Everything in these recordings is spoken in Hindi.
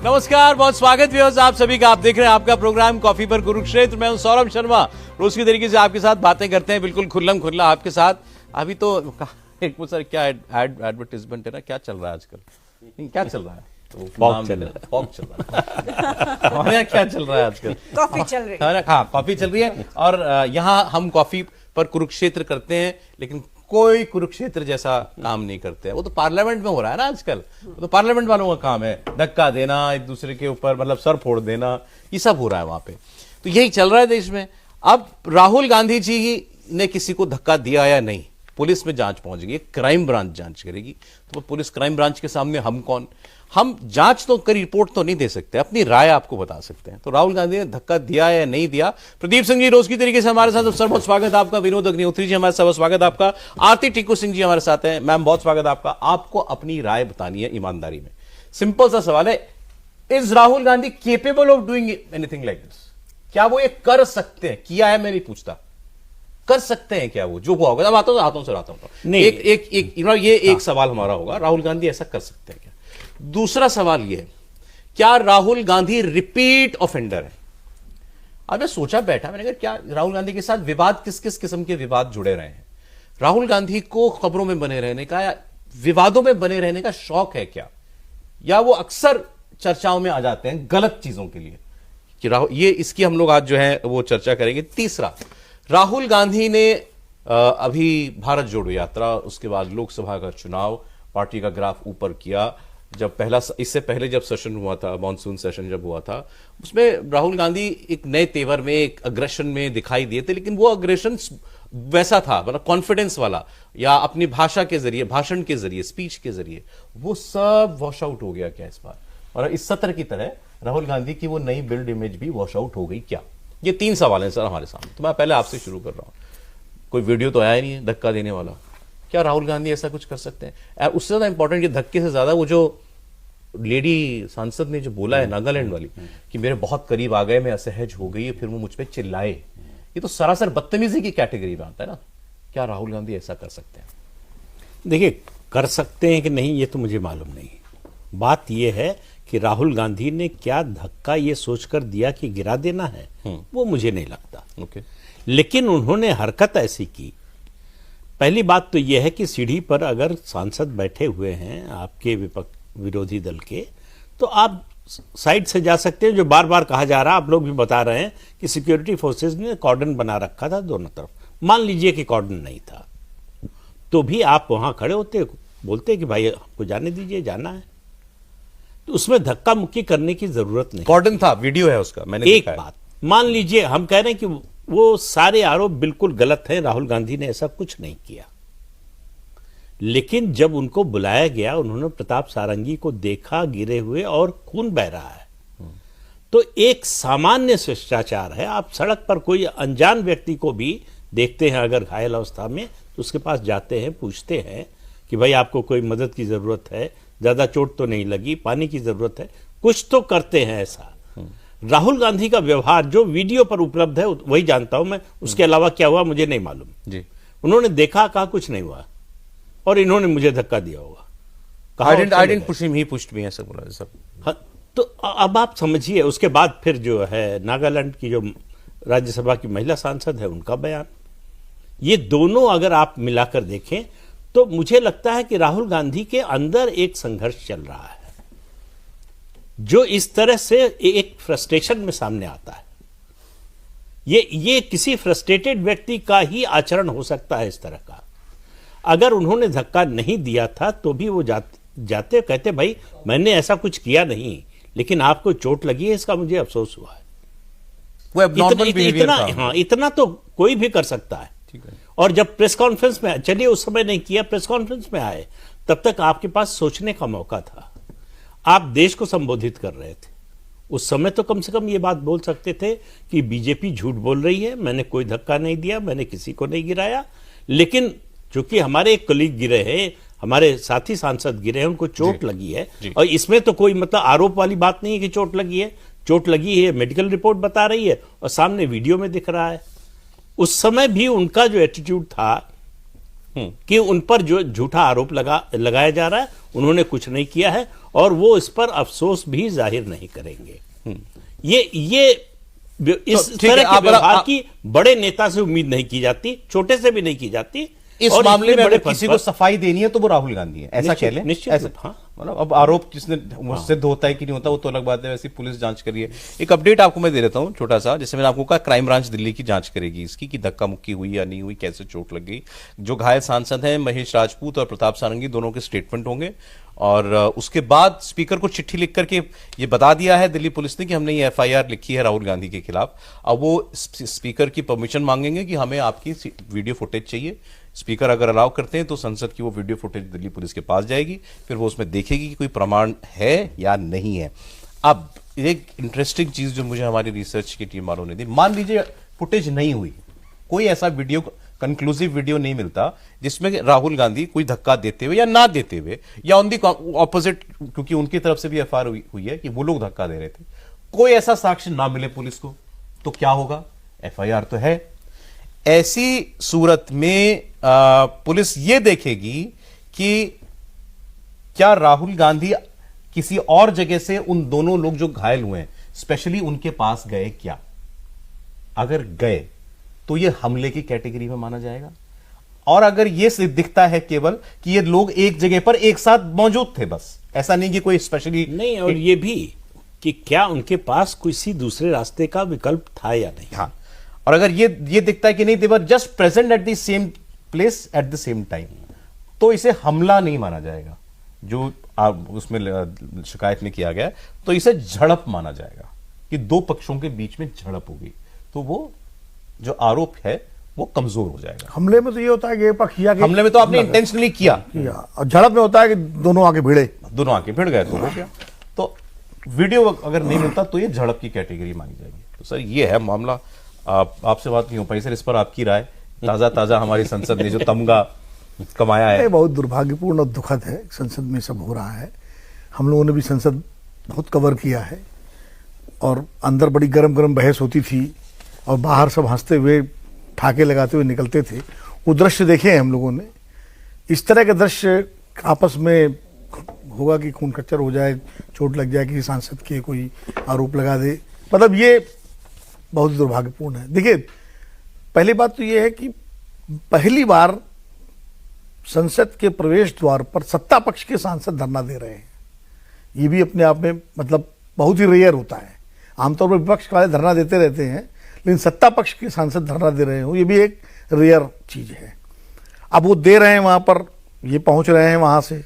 नमस्कार, बहुत स्वागत व्यूअर्स आप सभी का। आप देख रहे हैं आपका प्रोग्राम कॉफी पर कुरुक्षेत्र। मैं हूं सौरभ शर्मा। रोज की तरीके से आपके साथ बातें करते हैं, बिल्कुल खुल्लम खुल्ला आपके साथ। अभी तो एक सर क्या एडवर्टीजमेंट है ना, क्या चल रहा है आजकल? क्या चल रहा है? फॉग चल रहा है। फॉग चल रहा है। हमारे यहाँ क्या चल रहा है आजकल? कॉफी चल रही है। हाँ, कॉफी चल रही है। और यहाँ हम कॉफी पर कुरुक्षेत्र करते हैं, लेकिन कोई कुरुक्षेत्र जैसा काम नहीं करते हैं। वो तो पार्लियामेंट में हो रहा है ना आजकल। वो तो पार्लियामेंट वालों का काम है, धक्का देना एक दूसरे के ऊपर, मतलब सर फोड़ देना, ये सब हो रहा है वहां पे। तो यही चल रहा है देश में। अब राहुल गांधी जी ने किसी को धक्का दिया या नहीं, पुलिस में जांच पहुंच गई, क्राइम ब्रांच जांच करेगी। तो पुलिस क्राइम ब्रांच के सामने हम कौन? हम जांच तो कर रिपोर्ट तो नहीं दे सकते, अपनी राय आपको बता सकते हैं। तो राहुल गांधी ने धक्का दिया या नहीं दिया? प्रदीप सिंह जी रोज की तरीके से हमारे साथ। सर बहुत स्वागत आपका। विनोद अग्निहोत्री जी हमारे साथ, स्वागत आपका। आरती टिक्कू सिंह जी हमारे साथ हैं। मैम बहुत स्वागत आपका। आपको अपनी राय बतानी है ईमानदारी में। सिंपल सा सवाल है, is Rahul Gandhi capable of doing anything like this? क्या वो ये कर सकते हैं? किया है मैं नहीं पूछता, कर सकते हैं क्या वो जो हुआ होगा? अब आता हूं नहीं, ये एक सवाल हमारा होगा, राहुल गांधी ऐसा कर सकते हैं क्या? दूसरा सवाल ये, क्या राहुल गांधी रिपीट ऑफेंडर है? अब मैं सोचा बैठा, मैंने कहा क्या राहुल गांधी के साथ विवाद, किस किस किस्म के विवाद जुड़े रहे हैं? राहुल गांधी को खबरों में बने रहने का या विवादों में बने रहने का शौक है क्या, या वो अक्सर चर्चाओं में आ जाते हैं गलत चीजों के लिए? कि राहुल, ये इसकी हम लोग आज जो है वो चर्चा करेंगे। तीसरा, राहुल गांधी ने अभी भारत जोड़ो यात्रा, उसके बाद लोकसभा का चुनाव, पार्टी का ग्राफ ऊपर किया। जब इससे पहले जब सेशन हुआ था, मॉनसून सेशन जब हुआ था, उसमें राहुल गांधी एक नए तेवर में, एक अग्रेशन में दिखाई दिए थे। लेकिन वो अग्रेशन वैसा था, मतलब कॉन्फिडेंस वाला, या अपनी भाषा के जरिए, भाषण के जरिए, स्पीच के जरिए, वो सब वॉश आउट हो गया क्या इस बार? और इस सत्र की तरह राहुल गांधी की वो नई बिल्ड इमेज भी वॉश आउट हो गई क्या? ये तीन सवाल हैं सर हमारे सामने। तो मैं पहले आपसे शुरू कर रहा हूं। कोई वीडियो तो आया नहीं है धक्का देने वाला। क्या राहुल गांधी ऐसा कुछ कर सकते हैं? उससे ज्यादा इंपॉर्टेंट, ये धक्के से ज्यादा वो जो लेडी सांसद ने जो बोला है नागालैंड वाली, कि मेरे बहुत करीब आ गए, मैं असहज हो गई, फिर वो मुझ पे चिल्लाए, ये तो सरासर बदतमीजी की कैटेगरी में आता है ना। क्या राहुल गांधी ऐसा कर सकते हैं? देखिए, कर सकते हैं कि नहीं ये तो मुझे मालूम नहीं। बात यह है कि राहुल गांधी ने क्या धक्का ये सोचकर दिया कि गिरा देना है, वो मुझे नहीं लगता। ओके। लेकिन उन्होंने हरकत ऐसी की। पहली बात तो यह है कि सीढ़ी पर अगर सांसद बैठे हुए हैं आपके विरोधी दल के, तो आप साइड से जा सकते हैं। जो बार बार कहा जा रहा है, आप लोग भी बता रहे हैं कि सिक्योरिटी फोर्सेस ने कॉर्डन बना रखा था दोनों तरफ। मान लीजिए कि कॉर्डन नहीं था, तो भी आप वहां खड़े होते, बोलते कि भाई आपको जाने दीजिए, जाना है। तो उसमें धक्का मुक्की करने की जरूरत नहीं। कॉर्डन था, वीडियो है उसका, मैंने एक बात मान लीजिए, हम कह रहे हैं कि वो सारे आरोप बिल्कुल गलत हैं, राहुल गांधी ने ऐसा कुछ नहीं किया। लेकिन जब उनको बुलाया गया, उन्होंने प्रताप सारंगी को देखा गिरे हुए और खून बह रहा है, तो एक सामान्य शिष्टाचार है, आप सड़क पर कोई अनजान व्यक्ति को भी देखते हैं अगर घायल अवस्था में, तो उसके पास जाते हैं, पूछते हैं कि भाई आपको कोई मदद की जरूरत है, ज्यादा चोट तो नहीं लगी, पानी की जरूरत है, कुछ तो करते हैं ऐसा। राहुल गांधी का व्यवहार जो वीडियो पर उपलब्ध है वही जानता हूं मैं, उसके अलावा क्या हुआ मुझे नहीं मालूम जी। उन्होंने देखा, कहा कुछ नहीं हुआ, और इन्होंने मुझे धक्का दिया होगा, I didn't push him, he pushed me, ऐसा बोला सब। हाँ, तो अब आप समझिए। उसके बाद फिर जो है नागालैंड की जो राज्यसभा की महिला सांसद है, उनका बयान, ये दोनों अगर आप मिलाकर देखें तो मुझे लगता है कि राहुल गांधी के अंदर एक संघर्ष चल रहा है, जो इस तरह से एक फ्रस्ट्रेशन में सामने आता है। ये किसी फ्रस्ट्रेटेड व्यक्ति का ही आचरण हो सकता है इस तरह का। अगर उन्होंने धक्का नहीं दिया था तो भी वो जाते कहते भाई मैंने ऐसा कुछ किया नहीं, लेकिन आपको चोट लगी है, इसका मुझे अफसोस हुआ है। इतना तो कोई भी कर सकता है। और जब प्रेस कॉन्फ्रेंस में, चलिए उस समय नहीं किया, प्रेस कॉन्फ्रेंस में आए, तब तक आपके पास सोचने का मौका था। आप देश को संबोधित कर रहे थे, उस समय तो कम से कम ये बात बोल सकते थे कि बीजेपी झूठ बोल रही है, मैंने कोई धक्का नहीं दिया, मैंने किसी को नहीं गिराया। लेकिन चूंकि हमारे एक कलीग गिरे हैं, हमारे साथी सांसद गिरे हैं, उनको चोट लगी है, और इसमें तो कोई मतलब आरोप वाली बात नहीं है कि चोट लगी है। चोट लगी है, मेडिकल रिपोर्ट बता रही है, और सामने वीडियो में दिख रहा है। उस समय भी उनका जो एटीट्यूड था कि उन पर जो झूठा आरोप लगाया जा रहा है उन्होंने कुछ नहीं किया है और वो इस पर अफसोस भी जाहिर नहीं करेंगे। ये इस ठीक है, तरह के आप- व्यवहार की बड़े नेता से उम्मीद नहीं की जाती, छोटे से भी नहीं की जाती। इस और मामले इतने में बड़े अगर किसी को सफाई देनी है तो वो राहुल गांधी है, ऐसा कह लें। निश्चित ऐसा रूप, हाँ। मतलब अब आरोप किसने सिद्ध होता है कि नहीं होता वो तो अलग बात है, वैसे पुलिस जांच करिए। एक अपडेट आपको मैं दे देता हूं छोटा सा, जैसे मैंने आपको कहा क्राइम ब्रांच दिल्ली की जांच करेगी इसकी कि धक्का मुक्की हुई या नहीं हुई, कैसे चोट लग गई। जो घायल सांसद हैं महेश राजपूत और प्रताप सारंगी, दोनों के स्टेटमेंट होंगे और उसके बाद स्पीकर को चिट्ठी लिख करके ये बता दिया है दिल्ली पुलिस ने कि हमने ये एफआईआर लिखी है राहुल गांधी के खिलाफ। अब वो स्पीकर की परमिशन मांगेंगे कि हमें आपकी वीडियो फुटेज चाहिए। स्पीकर अगर अलाउ करते हैं तो संसद की वो वीडियो फुटेज दिल्ली पुलिस के पास जाएगी, फिर वो उसमें देखेगी कि कोई प्रमाण है या नहीं है। अब एक इंटरेस्टिंग चीज जो मुझे हमारी रिसर्च की टीम वालों ने दी, मान लीजिए फुटेज नहीं हुई, कोई ऐसा वीडियो कंक्लूसिव वीडियो नहीं मिलता जिसमें राहुल गांधी कोई धक्का देते हुए या ना देते हुए या ऑन दी ऑपोजिट, क्योंकि उनकी तरफ से भी एफआईआर हुई है कि वो लोग धक्का दे रहे थे, कोई ऐसा साक्ष्य ना मिले पुलिस को, तो क्या होगा? एफआईआर तो है। ऐसी सूरत में पुलिस ये देखेगी कि क्या राहुल गांधी किसी और जगह से उन दोनों लोग जो घायल हुए हैं स्पेशली उनके पास गए क्या। अगर गए तो ये हमले की कैटेगरी में माना जाएगा, और अगर ये सिर्फ दिखता है केवल कि ये लोग एक जगह पर एक साथ मौजूद थे, बस ऐसा नहीं कि कोई स्पेशली नहीं, और ये भी कि क्या उनके पास किसी दूसरे रास्ते का विकल्प था या नहीं। हाँ, और अगर ये दिखता है कि नहीं, they were just present at the same place at the same time, तो इसे हमला नहीं माना जाएगा जो उसमें शिकायत में किया गया, तो इसे झड़प माना जाएगा कि दो पक्षों के बीच में झड़प होगी, तो वो जो आरोप है वो कमजोर हो जाएगा। हमले में तो ये होता है कि एक पक्ष किया, हमले में तो आपने इंटेंशनली किया, और झड़प में होता है कि दोनों आके भिड़े, दोनों आके भिड़ गए तो हो गया। तो वीडियो अगर नहीं मिलता तो ये झड़प की कैटेगरी मानी जाएगी। तो सर ये है मामला। आपसे बात नहीं हो पाई सर, इस पर आपकी राय। ताजा ताजा हमारी संसद ने जो तमगा कमाया है, ये बहुत दुर्भाग्यपूर्ण और दुखद है। संसद में सब हो रहा है, हम लोगों ने भी संसद बहुत कवर किया है और अंदर बड़ी गरम गरम बहस होती थी और बाहर सब हंसते हुए ठाके लगाते हुए निकलते थे। वो दृश्य देखे हैं हम लोगों ने। इस तरह के दृश्य आपस में होगा कि खून खच्चर हो जाए, चोट लग जाए, किसी सांसद के कोई आरोप लगा दे, मतलब ये बहुत दुर्भाग्यपूर्ण है। देखिए, पहली बात तो ये है कि पहली बार संसद के प्रवेश द्वार पर सत्ता पक्ष के सांसद धरना दे रहे हैं। ये भी अपने आप में मतलब बहुत ही रेयर होता है। आमतौर पर विपक्ष वाले धरना देते रहते हैं, लेकिन सत्ता पक्ष के सांसद धरना दे रहे हो, ये भी एक रेयर चीज है। अब वो दे रहे हैं, वहां पर ये पहुंच रहे हैं, वहां से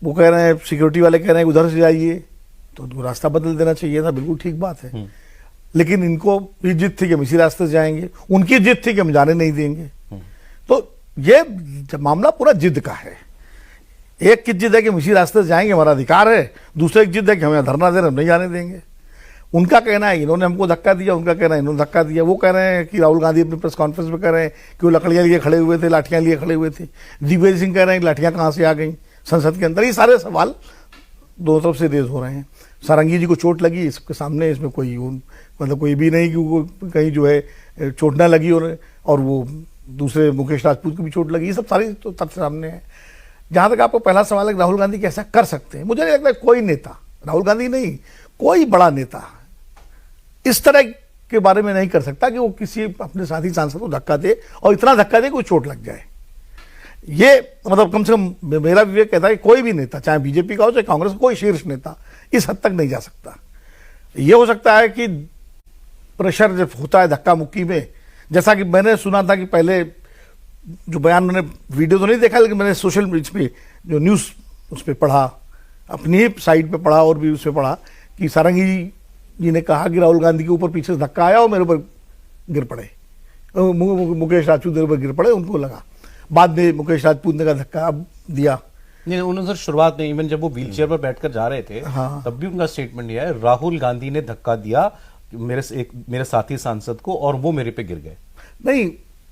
वो कह रहे हैं, सिक्योरिटी वाले कह रहे हैं उधर से जाइए, तो रास्ता बदल देना चाहिए था, बिल्कुल ठीक बात है। लेकिन इनको ये जिद थी कि हम इसी रास्ते से जाएंगे, उनकी जिद थी कि हम जाने नहीं देंगे। तो ये मामला पूरा जिद का है। एक की जिद है कि हम इसी रास्ते से जाएंगे, हमारा अधिकार है, दूसरे की जिद है कि हम यहाँ धरना दे रहे, हम नहीं जाने देंगे। उनका कहना है इन्होंने हमको धक्का दिया, उनका कहना है इन्होंने धक्का दिया। वो कह रहे हैं कि राहुल गांधी अपनी प्रेस कॉन्फ्रेंस में कह रहे हैं कि वो लकड़ियां लिए खड़े हुए थे, लाठियां लिए खड़े हुए थे। दिग्विजय सिंह कह रहे हैं कि लाठियां कहाँ से आ गई संसद के अंदर। ये सारे सवाल दोनों तरफ से रेज हो रहे हैं। सारंगी जी को चोट लगी, इसके सामने इसमें कोई मतलब कोई भी नहीं कि वो कहीं जो है चोट ना लगी, और वो दूसरे मुकेश राजपूत को भी चोट लगी। ये सब सारी तो तथ्य सामने है। जहाँ तक आपको पहला सवाल है कि राहुल गांधी कैसा कर सकते हैं, मुझे नहीं लगता कोई नेता, राहुल गांधी नहीं, कोई बड़ा नेता इस तरह के बारे में नहीं कर सकता कि वो किसी अपने साथी सांसद को धक्का दे और इतना धक्का दे कोई चोट लग जाए। ये मतलब कम से कम मेरा विवेक कहता है कि कोई भी नेता, चाहे बीजेपी का हो चाहे कांग्रेस का, कोई शीर्ष नेता इस हद तक नहीं जा सकता। ये हो सकता है कि प्रेशर जब होता है धक्का मुक्की में, जैसा कि मैंने सुना था कि पहले जो बयान, मैंने वीडियो तो नहीं देखा लेकिन मैंने सोशल मीडिया पे जो न्यूज़ उस पर पढ़ा, अपनी ही साइट पे पढ़ा और भी उस पर पढ़ा कि सारंगी जी ने कहा कि राहुल गांधी के ऊपर पीछे से धक्का आया और मेरे ऊपर गिर पड़े, मुकेश राजपूत मेरे ऊपर गिर पड़े, उनको लगा। बाद में मुकेश राजपूत ने का धक्का अब दिया। उन्होंने सर शुरुआत में इवन जब वो व्हीलचेयर पर बैठकर जा रहे थे, हाँ। तब भी उनका स्टेटमेंट यह है, राहुल गांधी ने धक्का दिया मेरे साथी सांसद को और वो मेरे पे गिर गए। नहीं,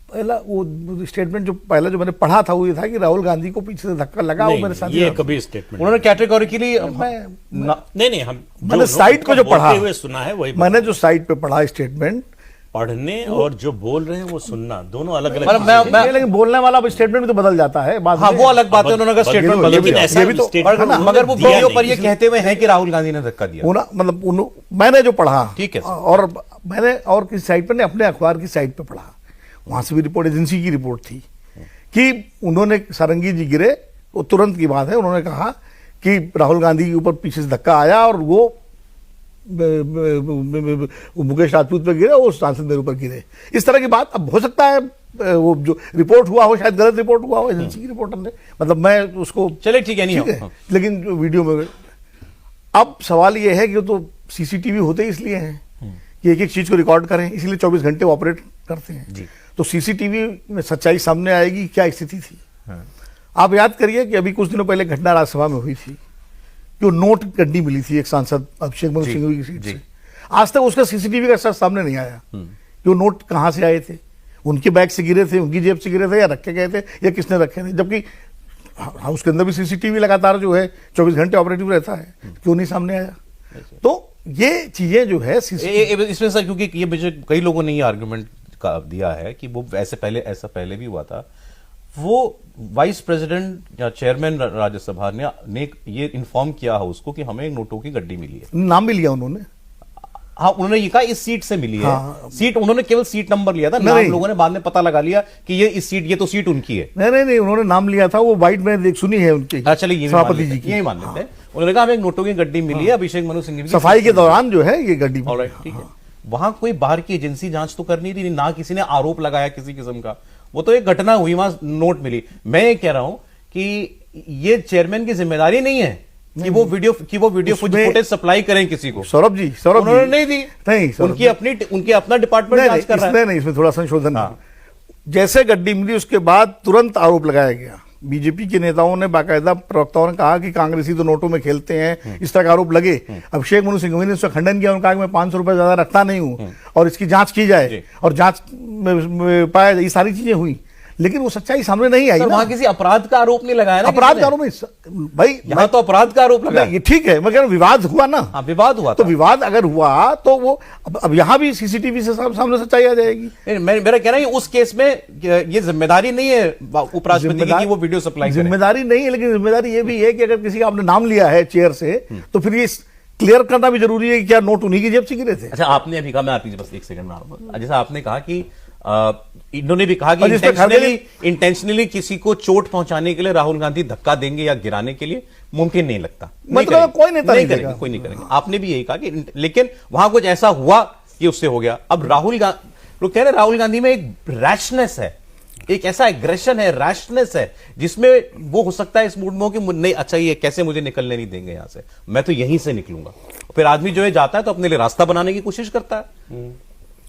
पहला वो स्टेटमेंट जो पहला जो मैंने पढ़ा था वो ये था कि राहुल गांधी को पीछे से धक्का लगा, वो मेरे साथी। ये कभी स्टेटमेंट उन्होंने कैटेगोरिकली नहीं, हम मैंने साइट को जो पढ़ा हुए सुना है वही मैंने जो साइट पे पढ़ा स्टेटमेंट, पढ़ने और जो बोल रहे हैं वो सुनना दोनों अलग अलग मतलब मैं लेकिन बोलने वाला अब स्टेटमेंट भी तो बदल जाता है बाद हाँ में। वो अलग बात है, उन्होंने अगर स्टेटमेंट बदल लेकिन दिया। ऐसा ये भी तो- statement उन्होंने मगर वो दिया वीडियो पर नहीं। ये कहते हुए हैं कि राहुल गांधी ने धक्का दिया। वो ना मतलब मैंने जो पढ़ा, ठीक है सर। और मैंने और किसी साइट पर नहीं, अपने अखबार की साइट पे पढ़ा, वहां से भी रिपोर्ट, एजेंसी की रिपोर्ट थी कि उन्होंने, सारंगी जी गिरे वो तुरंत की बात है, उन्होंने कहा कि राहुल गांधी के ऊपर पीछे से धक्का आया और वो मुकेश राजपूत पे गिरे, वो सांसद मेरे ऊपर गिरे, इस तरह की बात। अब हो सकता है वो जो रिपोर्ट हुआ हो शायद गलत रिपोर्ट हुआ हो एजेंसी की रिपोर्टर ने, मतलब मैं उसको, चले ठीक है, नहीं ठीक हो। है, लेकिन जो वीडियो में अब सवाल ये है कि वो तो सीसीटीवी होते ही इसलिए हैं कि एक एक चीज को रिकॉर्ड करें, इसलिए 24 घंटे ऑपरेट करते हैं। तो सीसीटीवी में सच्चाई सामने आएगी क्या स्थिति थी। आप याद करिए कि अभी कुछ दिनों पहले घटना राज्यसभा में हुई थी, जो नोट गड्डी मिली थी एक सांसद अभिषेक मनु सिंघवी की सीट से, आज तक उसका सीसीटीवी का सच सामने नहीं आया कि वो नोट कहां से आए थे, उनके बैग से गिरे थे, उनकी जेब से गिरे थे, या रखे गए थे, या किसने रखे थे, जबकि हाउस के अंदर भी सीसीटीवी लगातार जो है 24 घंटे ऑपरेटिव रहता है, क्यों नहीं सामने आया। तो ये चीजें जो है इसमें सर, क्योंकि ये मुझे कई लोगों ने ये आर्गुमेंट दिया है कि वो ऐसा पहले भी हुआ था, वो वाइस प्रेसिडेंट या चेयरमैन राज्यसभा ने ये इन्फॉर्म किया है उसको कि हमें नोटों की गड्डी मिली है, नाम भी लिया उन्होंने। हाँ उन्होंने ये कहा इस सीट से मिली है। हाँ। सीट उन्होंने केवल सीट नंबर लिया था, नाम लोगों ने बाद में पता लगा लिया कि ये इस सीट, ये तो सीट उनकी है। नहीं, उन्होंने नाम लिया था, वो वाइट में देख सुनी है उनकी, चलिए ये सभापति जी की, यही मान लेते हैं। उन्होंने कहा हमें एक नोटों की गड्डी मिली है अभिषेक मनु सिंघवी की सफाई के दौरान जो है ये गड्डी। ऑलराइट, ठीक है। वहां कोई बाहर की एजेंसी जांच तो करनी थी, ना किसी ने आरोप लगाया किसी किस्म का, वो तो एक घटना हुई, वहां नोट मिली। मैं ये कह रहा हूं कि ये चेयरमैन की जिम्मेदारी नहीं है कि वो वीडियो फुटेज सप्लाई करें किसी को। सौरभ जी उन्होंने नहीं दी, नहीं, उनकी अपना डिपार्टमेंट जांच कर रहा है। नहीं, इसमें थोड़ा संशोधन है। जैसे गड्डी मिली उसके बाद तुरंत आरोप लगाया गया, बीजेपी के नेताओं ने, बाकायदा प्रवक्ताओं ने कहा कि कांग्रेसी तो नोटों में खेलते हैं, इस तरह का आरोप लगे। अभिषेक मनु सिंघवी ने उसका खंडन किया, उन्होंने कहा कि मैं 500 रुपए ज्यादा रखता नहीं हूं और इसकी जांच की जाए, और जांच में पाया जाए, ये सारी चीजें हुई, लेकिन वो सच्चाई सामने नहीं आई। वहां किसी अपराध का आरोप नहीं लगाया ना, अपराध का आरोप नहीं भाई, यहाँ तो अपराध का आरोप लगा। ये ठीक है, मगर विवाद हुआ ना। हाँ, विवाद हुआ तो विवाद अगर हुआ तो वो अब यहाँ भी सीसीटीवी से सामने सच्चाई आ जाएगी। मेरा कहना है उस केस में ये जिम्मेदारी नहीं है उपराष्ट्रपति की कि वो वीडियो सप्लाई करें। जिम्मेदारी नहीं है, लेकिन जिम्मेदारी ये भी है कि अगर किसी का आपने नाम लिया है चेयर से, तो फिर ये क्लियर करना भी जरूरी है कि क्या नोट उन्हीं की जेब से गिरे थे। अच्छा, आपने अभी कहा, मैं आपकी बस एक सेकंड में आऊंगा, जैसा आपने कहा कि इन्होंने भी कहा कि इंटेंशनली किसी को चोट पहुंचाने के लिए राहुल गांधी धक्का देंगे या गिराने के लिए मुमकिन नहीं लगता, मतलब कोई नेता नहीं करेंगे, कोई नहीं करेंगे। आपने भी यही कहा कि लेकिन वहां कुछ ऐसा हुआ कि उससे हो गया। अब लोग कह रहे राहुल गांधी में एक रैशनेस है, एक ऐसा एग्रेशन है, रैशनेस है, जिसमें वो हो सकता है इस मूड में हो कि नहीं, अच्छा ये कैसे मुझे निकलने नहीं देंगे यहां से, मैं तो यहीं से निकलूंगा। फिर आदमी जो है जाता है तो अपने लिए रास्ता बनाने की कोशिश करता है।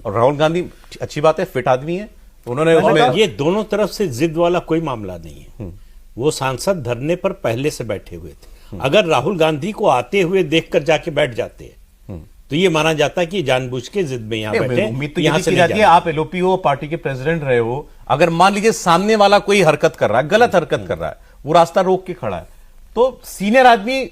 और राहुल गांधी अच्छी बात है, फिट आदमी है, उन्होंने ये दोनों तरफ से जिद वाला कोई मामला नहीं है। वो सांसद धरने पर पहले से बैठे हुए थे, अगर राहुल गांधी को आते हुए देखकर जाके बैठ जाते तो ये माना जाता है कि जानबूझ के जिद में यहां बैठे। उम्मीद तो यहां से की जाती है, आप एलओपी हो, पार्टी के प्रेसिडेंट रहे हो, अगर मान लीजिए सामने वाला कोई हरकत कर रहा है, गलत हरकत कर रहा है, वो रास्ता रोक के खड़ा है, तो सीनियर आदमी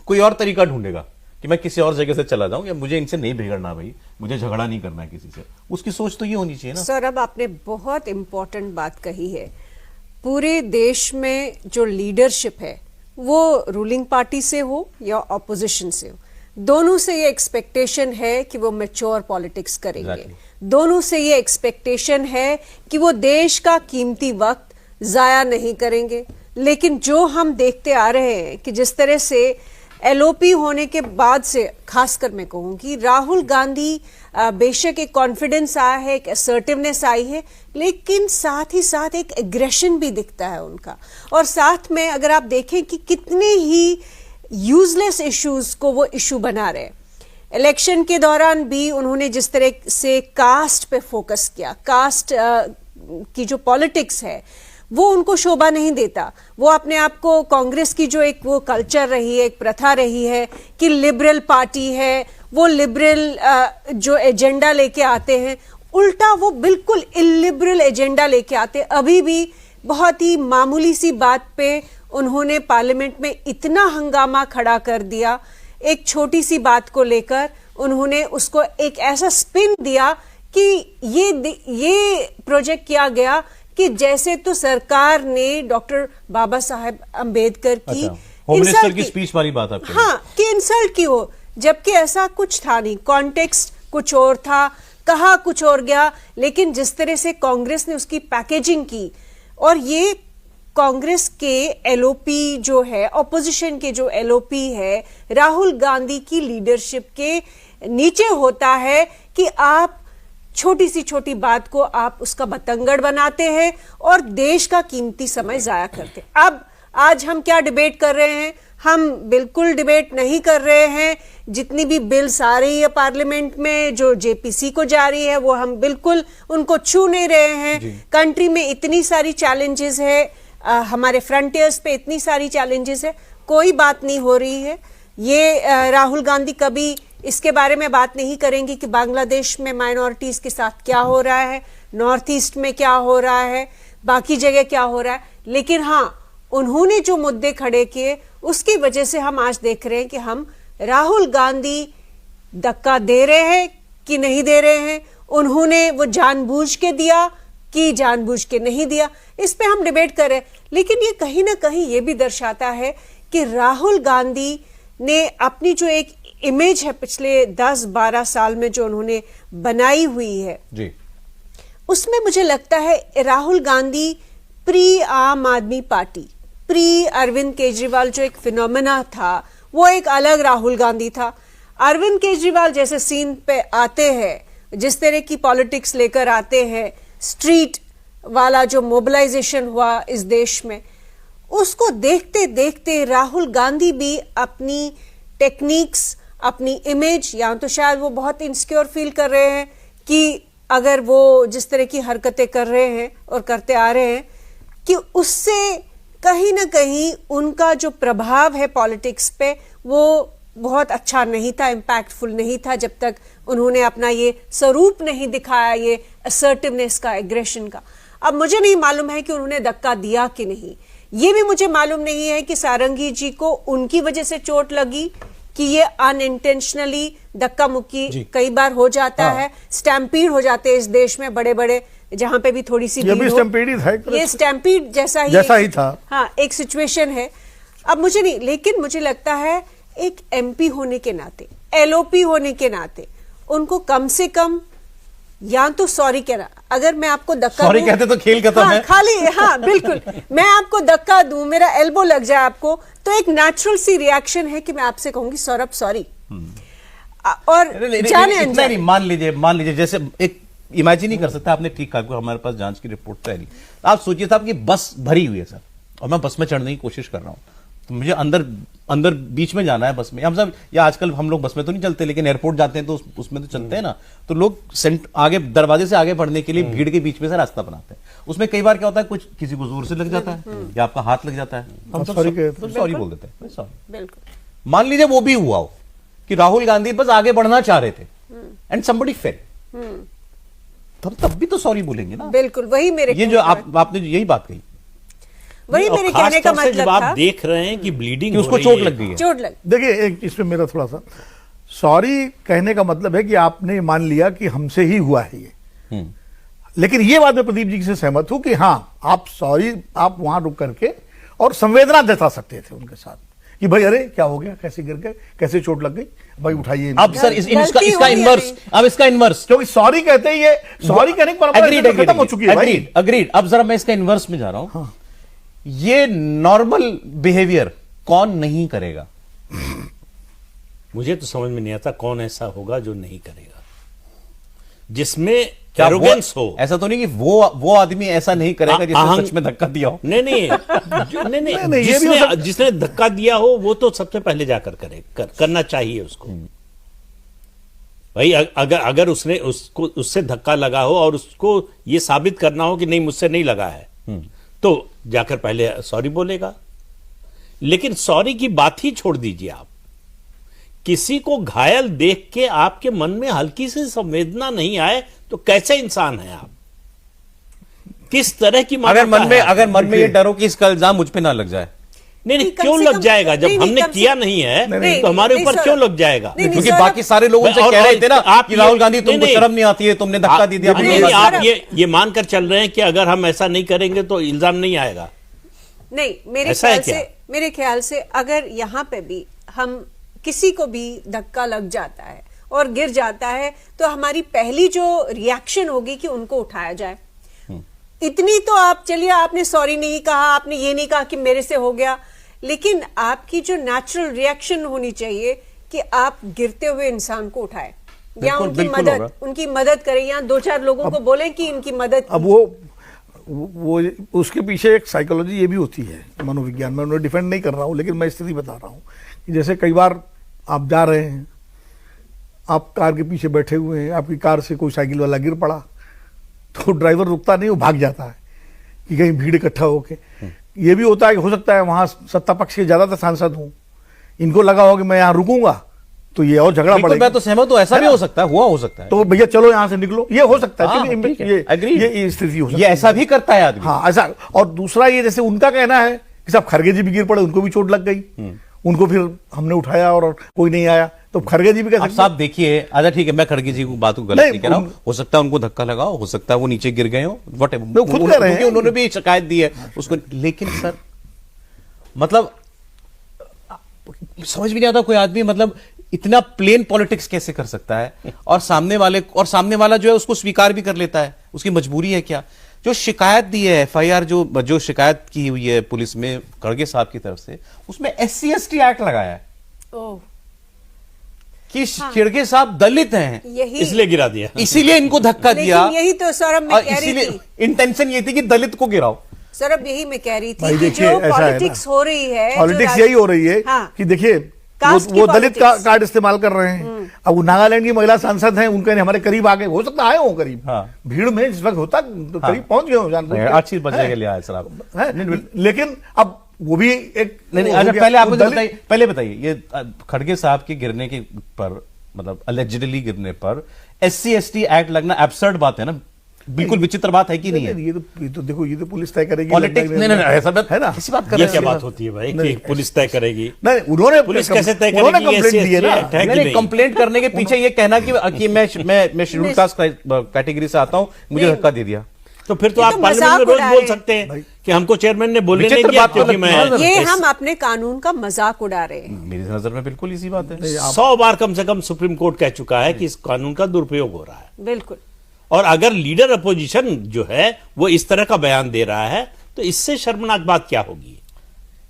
कोई और तरीका ढूंढेगा कि मैं किसी और जगह से चला जाऊं, या मुझे इनसे नहीं बिगड़ना, भाई मुझे झगड़ा नहीं करना है किसी से। उसकी सोच तो ये होनी चाहिए ना। सर, अब आपने बहुत इंपॉर्टेंट बात कही है। पूरे देश में जो लीडरशिप है वो रूलिंग पार्टी से हो या ऑपोजिशन से हो, दोनों से ये एक्सपेक्टेशन है कि वो मैच्योर पॉलिटिक्स करेंगे। दोनों से ये एक्सपेक्टेशन है कि वो देश का कीमती वक्त जाया नहीं करेंगे। लेकिन जो हम देखते आ रहे हैं कि जिस तरह से एलओपी होने के बाद से, खासकर मैं कहूंगी, राहुल गांधी बेशक एक कॉन्फिडेंस आया है, एक असर्टिवनेस आई है, लेकिन साथ ही साथ एक एग्रेशन भी दिखता है उनका। और साथ में अगर आप देखें कि कितने ही यूजलेस इश्यूज को वो इशू बना रहे। इलेक्शन के दौरान भी उन्होंने जिस तरह से कास्ट पे फोकस किया, कास्ट की जो पॉलिटिक्स है वो उनको शोभा नहीं देता। वो अपने आप को, कांग्रेस की जो एक वो कल्चर रही है, एक प्रथा रही है कि लिबरल पार्टी है, वो लिबरल जो एजेंडा लेके आते हैं, उल्टा वो बिल्कुल इलिबरल एजेंडा लेके आते। अभी भी बहुत ही मामूली सी बात पे उन्होंने पार्लियामेंट में इतना हंगामा खड़ा कर दिया, एक छोटी सी बात को लेकर उन्होंने उसको एक ऐसा स्पिन दिया कि ये प्रोजेक्ट किया गया कि जैसे तो सरकार ने डॉक्टर बाबा साहेब अंबेडकर की होम मिनिस्टर इंसल्ट की स्पीच वाली बात आप हाँ, कि इंसल्ट की हो, जबकि ऐसा कुछ था नहीं, कॉन्टेक्स्ट कुछ और था, कहा कुछ और गया। लेकिन जिस तरह से कांग्रेस ने उसकी पैकेजिंग की, और ये कांग्रेस के एलओपी जो है, ऑपोजिशन के जो एलओपी है, राहुल गांधी की लीडरशिप के नीचे होता है कि आप छोटी सी छोटी बात को आप उसका बतंगड़ बनाते हैं और देश का कीमती समय जाया करते। अब आज हम क्या डिबेट कर रहे हैं? हम बिल्कुल डिबेट नहीं कर रहे हैं। जितनी भी बिल्स आ रही है पार्लियामेंट में, जो जेपीसी को जा रही है, वो हम बिल्कुल उनको छू नहीं रहे हैं। कंट्री में इतनी सारी चैलेंजेस है, हमारे फ्रंटियर्स पे इतनी सारी चैलेंजेस है, कोई बात नहीं हो रही है। ये राहुल गांधी कभी इसके बारे में बात नहीं करेंगे कि बांग्लादेश में माइनॉरिटीज के साथ क्या हो रहा है, नॉर्थ ईस्ट में क्या हो रहा है, बाकी जगह क्या हो रहा है। लेकिन हाँ, उन्होंने जो मुद्दे खड़े किए उसकी वजह से हम आज देख रहे हैं कि हम राहुल गांधी धक्का दे रहे हैं कि नहीं दे रहे हैं, उन्होंने वो जानबूझ के दिया कि जानबूझ के नहीं दिया, इस पे हम डिबेट कर रहे हैं। लेकिन ये कहीं ना कहीं ये भी दर्शाता है कि राहुल गांधी ने अपनी जो एक इमेज है पिछले 10-12 साल में जो उन्होंने बनाई हुई है जी, उसमें मुझे लगता है राहुल गांधी प्री आम आदमी पार्टी, प्री अरविंद केजरीवाल जो एक फिनोमेना था, वो एक अलग राहुल गांधी था। अरविंद केजरीवाल जैसे सीन पे आते हैं, जिस तरह की पॉलिटिक्स लेकर आते हैं, स्ट्रीट वाला जो मोबिलाइजेशन हुआ इस देश में, उसको देखते देखते राहुल गांधी भी अपनी टेक्निक्स, अपनी इमेज, या तो शायद वो बहुत इनसिक्योर फील कर रहे हैं कि अगर वो जिस तरह की हरकतें कर रहे हैं और करते आ रहे हैं कि उससे कहीं ना कहीं उनका जो प्रभाव है पॉलिटिक्स पे वो बहुत अच्छा नहीं था, इम्पैक्टफुल नहीं था, जब तक उन्होंने अपना ये स्वरूप नहीं दिखाया, ये असर्टिवनेस का, एग्रेशन का। अब मुझे नहीं मालूम है कि उन्होंने धक्का दिया कि नहीं, ये भी मुझे मालूम नहीं है कि सारंगी जी को उनकी वजह से चोट लगी कि ये अनइंटेंशनली धक्का मुक्की कई बार हो जाता है, स्टैम्पीड हो जाते हैं इस देश में बड़े बड़े, जहां पे भी थोड़ी सी ये भी स्टैम्पीड ही था, ये स्टैम्पीड जैसा ही था। हाँ, एक सिचुएशन है। अब मुझे नहीं, लेकिन मुझे लगता है एक एमपी होने के नाते, एलओपी होने के नाते उनको कम से कम या तो सॉरी कहना, अगर मैं आपको धक्का सॉरी कहते तो खेल खत्म है। खाली हाँ बिल्कुल, मैं आपको धक्का दूं, मेरा एल्बो लग जाए आपको, तो एक नेचुरल सी रिएक्शन है कि मैं आपसे कहूंगी सौरभ सॉरी। और जाने नहीं, मान लीजिए जैसे एक इमेजिन ही कर सकता है, आपने ठीक कहा, हमारे पास जांच की रिपोर्ट तो है नहीं। आप सोचिए साहब कि बस भरी हुई है सर, और मैं बस में चढ़ने की कोशिश कर रहा हूं, तो मुझे अंदर बीच में जाना है बस में। हम सब, या आजकल हम लोग बस में तो नहीं चलते, लेकिन एयरपोर्ट जाते हैं तो उसमें तो चलते हैं ना, तो लोग आगे दरवाजे से आगे बढ़ने के लिए भीड़ के बीच में से रास्ता बनाते हैं। उसमें कई बार क्या होता है, कुछ किसी को जोर से लग जाता है या आपका हाथ लग जाता है, हम सब सॉरी बोल देते हैं, सॉरी। बिल्कुल। मान लीजिए वो भी हुआ हो कि राहुल गांधी बस आगे बढ़ना चाह रहे थे एंड समबडी फेल, तब भी तो सॉरी बोलेंगे ना। बिल्कुल, वही मेरे, ये जो आपने यही बात कही, वही मेरे कहने का मतलब जब आप देख रहे हैं कि ब्लीडिंग, उसको चोट लग गई है, चोट लग। देखिए, एक इसमें मेरा थोड़ा सा, सॉरी कहने का मतलब है कि आपने मान लिया कि हमसे ही हुआ है ये। लेकिन ये बात मैं प्रदीप जी से सहमत हूं कि हाँ, आप सॉरी, आप वहां रुक करके और संवेदना जता सकते थे उनके साथ कि भाई अरे क्या हो गया, कैसे गिर गए, कैसे चोट लग गई, भाई उठाइए। अब सर इसका इन्वर्स, अब इसका इन्वर्स, क्योंकि सॉरी कहते ही ये सॉरी कहने की परंपरा खत्म हो चुकी है। अग्रीड। अब जरा मैं इसका इन्वर्स में जा रहा हूं। हाँ। ये नॉर्मल बिहेवियर कौन नहीं करेगा? मुझे तो समझ में नहीं आता कौन ऐसा होगा जो नहीं करेगा, जिसमें एरोगेंस हो। ऐसा तो नहीं कि वो आदमी ऐसा नहीं करेगा जिसने सच में धक्का दिया हो। नहीं, जिसने धक्का दिया हो वो तो सबसे पहले जाकर करना चाहिए उसको। भाई अगर उससे धक्का लगा हो और उसको ये साबित करना हो कि नहीं, मुझसे नहीं लगा है, तो जाकर पहले सॉरी बोलेगा। लेकिन सॉरी की बात ही छोड़ दीजिए आप, किसी को घायल देख के आपके मन में हल्की सी संवेदना नहीं आए तो कैसे इंसान है आप? किस तरह की अगर मन में ये डरो कि इसका इल्जाम मुझ पे ना लग जाए, नहीं कम क्यों से लग कम- जाएगा? जब नहीं, हमने कम से- किया नहीं है नहीं, तो हमारे नहीं, ऊपर सौरभ। क्यों लग जाएगा? नहीं, क्योंकि सौरभ- बाकी सारे लोग उनसे और- कह रहे और थे ना आप कि ये- राहुल गांधी तुमको नहीं, शर्म नहीं आती है, तुमने धक्का दे दिया। नहीं, हमने नहीं, बात आप की। ये मानकर चल रहे हैं कि अगर हम ऐसा नहीं करेंगे तो इल्जाम नहीं आएगा। नहीं, ऐसा है क्या? मेरे ख्याल से अगर यहाँ पे भी हम किसी को भी धक्का लग जाता है और गिर जाता है तो हमारी पहली जो रिएक्शन होगी कि उनको उठाया जाए। इतनी तो आप चलिए, आपने सॉरी नहीं कहा, आपने ये नहीं कहा कि मेरे से हो गया, लेकिन आपकी जो नेचुरल रिएक्शन होनी चाहिए कि आप गिरते हुए इंसान को उठाएं या बिल्कुल, उनकी बिल्कुल मदद होगा। उनकी मदद करें या दो चार लोगों को बोलें कि इनकी मदद अब वो उसके पीछे एक साइकोलॉजी ये भी होती है, मनोविज्ञान में। उन्हें डिफेंड नहीं कर रहा हूँ, लेकिन मैं स्थिति बता रहा हूँ कि जैसे कई बार आप जा रहे हैं, आप कार के पीछे बैठे हुए हैं, आपकी कार से कोई साइकिल वाला गिर पड़ा तो ड्राइवर रुकता नहीं, वो भाग जाता है कि कहीं भीड़ इकट्ठा होके। ये भी होता है कि हो सकता है वहां सत्ता पक्ष के ज्यादातर सांसद हूं, इनको लगा हो कि मैं यहाँ रुकूंगा तो ये और झगड़ा बिल्कुल, बढ़ेगा। मैं तो सहमत हूं, ऐसा भी हो सकता है, हुआ हो सकता है। तो भैया चलो यहाँ से निकलो, ये हो सकता है। हाँ, क्योंकि ठीक है, ये agreed। ये स्थिति हो सकती ये है। ऐसा भी करता है आदमी। हाँ ऐसा। और दूसरा ये जैसे उनका कहना है कि साहब खरगे जी भी गिर पड़े, उनको भी चोट लग गई, उनको फिर हमने उठाया और कोई नहीं आया, तो खरगे जी भी कह अब सकते साहब देखिए, अच्छा ठीक है, मैं खड़गे जी को बात को गलत नहीं, नहीं कह रहा हूं, हो सकता है उनको धक्का लगा हो सकता है वो नीचे गिर गए हो, वट नहीं, खुद कह रहे हैं। उन्होंने भी शिकायत दी है उसको। लेकिन सर मतलब समझ भी नहीं आता कोई आदमी मतलब इतना प्लेन पॉलिटिक्स कैसे कर सकता है, और सामने वाला जो है उसको स्वीकार भी कर लेता है। उसकी मजबूरी है क्या? जो शिकायत दी है, एफआईआर जो शिकायत की हुई है पुलिस में खड़गे साहब की तरफ से, उसमें SC/ST एक्ट लगाया है ओह, कि खड़गे साहब दलित हैं, यही इसलिए गिरा दिया। इसीलिए इनको धक्का लेकिन दिया। यही तो सौरभ मैं और कह रही इसीलिए थी, इंटेंशन ये थी कि दलित को गिराओ। सौरभ यही मैं कह रही थी भाई कि देखिए, जो ऐसा है ना, पॉलिटिक्स हो रही है, पॉलिटिक्स यही हो रही है हाँ, कि देखिए कास्ट की वो दलित politics। कार्ड इस्तेमाल कर रहे हैं। अब वो नागालैंड की महिला सांसद हैं, उनके हमारे करीब आ गए, हो सकता आए हो करीब, हाँ। भीड़ में जिस वक्त होता तो करीब पहुंच गए हो, जानते हैं। 8 चीज बचने के लिए आए सर आप। हैं? लेकिन अब वो भी एक नहीं वो अच्छा हो गया, पहले आप वो मुझे दलित- बताइए, पहले बताइए ये खड़गे साहब के गिरने के पर मतलब अलेजिडली गिरने पर SC/ST एक्ट लगना एब्सर्ड बात है ना, बिल्कुल विचित्र बात है कि नहीं है? ये तो देखो, ये तो पुलिस तय करेगी। पॉलिटिक्स नहीं नहीं ऐसा बात है ना, किसी बात कर ये रहे क्या हैं बात होती है भाई नहीं, कि पुलिस तय करेगी? नहीं उन्होंने पुलिस कैसे तय उन्होंने करेगी? कंप्लेंट दी है ना। SC/ST है कि नहीं नहीं? कंप्लेंट करने के पीछे ये कहना कि मैं शेड्यूल कास्ट कैटेगरी से आता हूं, मुझे नहीं। धक्का दे दिया। तो फिर तो ये आप तो पार्लियामेंट में मजाक रोज उड़ा बोल रहे सकते हैं कि हमको चेयरमैन ने बोलने नहीं विचित्र दिया बात तो क्योंकि लगती है ना। मैं ये हम अपने कानून का मजाक उड़ा रहे हैं। मेरी नजर में बिल्कुल इसी बात है। 100 बार कम से कम सुप्रीम कोर्ट कह चुका है कि इस कानून का दुरुपयोग हो रहा है। बिल्कुल। और अगर लीडर अपोजिशन जो है वो इस तरह का बयान दे रहा है तो इससे शर्मनाक बात क्या होगी?